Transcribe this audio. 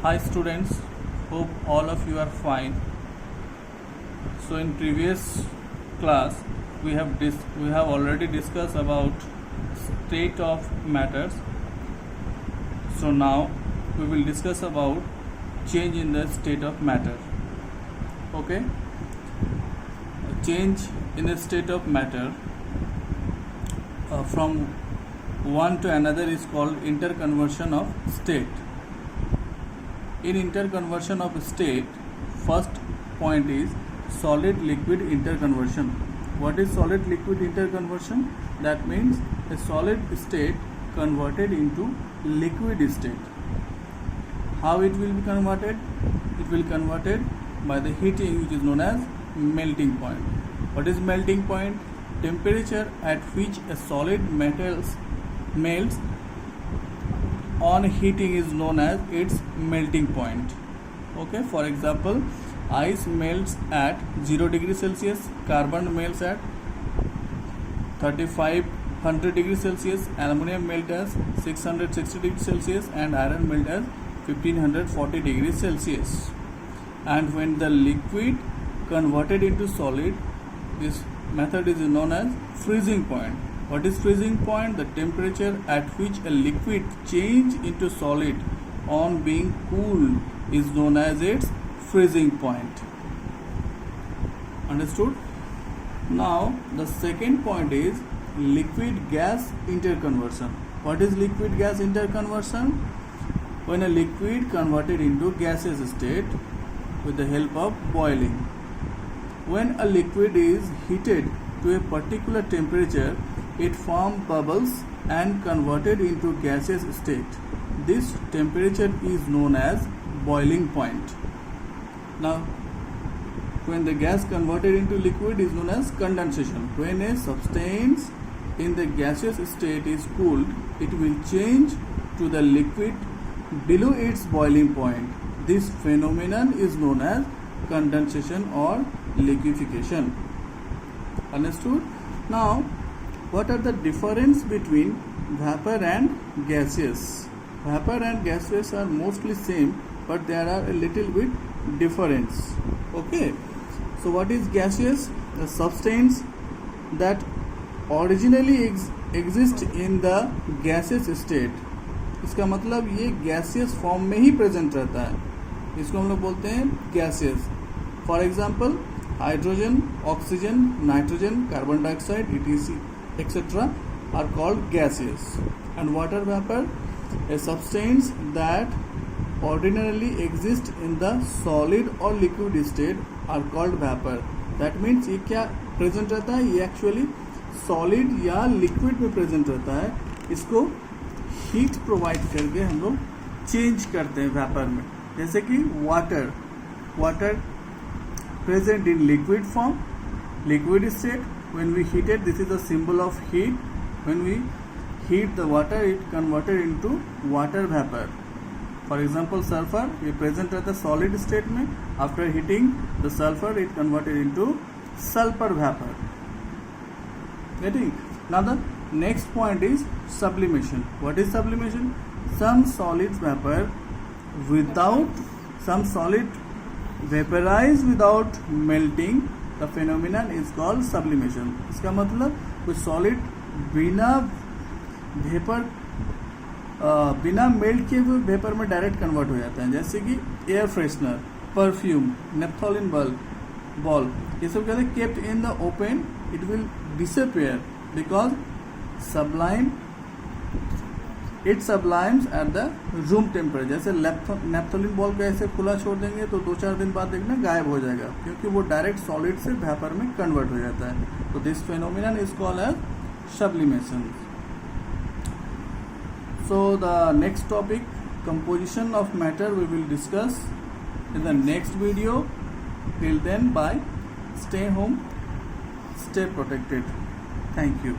Hi students, hope all of you are fine. So in previous class we have already discussed about state of matters. So now we will discuss about change in the state of matter. Okay, a change in the state of matter from one to another is called interconversion of state. In interconversion of state, first point is solid liquid interconversion. What is solid liquid interconversion? That means a solid state converted into liquid state. How it will be converted? It will be converted by the heating, which is known as melting point. What is melting point? Temperature at which a solid metals melts on heating is known as its melting point. Okay, for example, ice melts at 0 degrees Celsius, carbon melts at 3500 degrees Celsius, aluminum melts as 660 degrees Celsius, and iron melts as 1540 degrees Celsius. And when the liquid converted into solid, this method is known as freezing point. What is freezing point? The temperature at which a liquid change into solid on being cooled is known as its freezing point. Understood? Now the second point is liquid gas interconversion. What is liquid gas interconversion? When a liquid converted into gaseous state with the help of boiling. When a liquid is heated to a particular temperature, it forms bubbles and converted into gaseous state. This temperature is known as boiling point. Now, when the gas converted into liquid is known as condensation. When a substance in the gaseous state is cooled, it will change to the liquid below its boiling point. This phenomenon is known as condensation or liquefaction. Understood? Now, what are the difference between vapor and gaseous? Vapor and gaseous are mostly same, but there are a little bit difference. Okay, so what is gaseous? The substance that originally exist in the gaseous state. इसका मतलब ये gaseous form में ही present रहता है, इसको हम लोग बोलते हैं gaseous. For example, hydrogen, oxygen, nitrogen, carbon dioxide, etc. etc. are called gaseous. And water vapor, a substance that ordinarily exists in the solid or liquid state are called vapor. That means ये क्या present रहता है? ये actually solid या liquid में present रहता है. इसको heat provide करके हम लोग change करते हैं vapor में. जैसे कि water present in liquid form, liquid state. When we heat it, this is a symbol of heat. When we heat the water, it converted into water vapor. For example, sulfur, it present at the solid state में. After heating the sulfur, it converted into sulfur vapor. Getting? Now the next point is sublimation. What is sublimation? Some solid vaporize without melting. The phenomenon is called sublimation. इसका मतलब कुछ solid बिना melt किए हुए vapour में direct convert हो जाता है. जैसे कि एयर फ्रेशनर, परफ्यूम, नेप्थोलिन बॉल, ये सब कहते हैं kept in the open, it will disappear because it सब्लाइम्स at the room temperature. जैसे नेप्थोलिन बॉल को ऐसे खुला छोड़ देंगे तो 2-4 दिन बाद देखना गायब हो जाएगा, क्योंकि वो डायरेक्ट सॉलिड से वेपर में कन्वर्ट हो जाता है. तो this phenomenon is called as sublimation. So the next topic, composition of matter, we will discuss in the next video. Till then, bye. Stay home, stay protected. Thank you.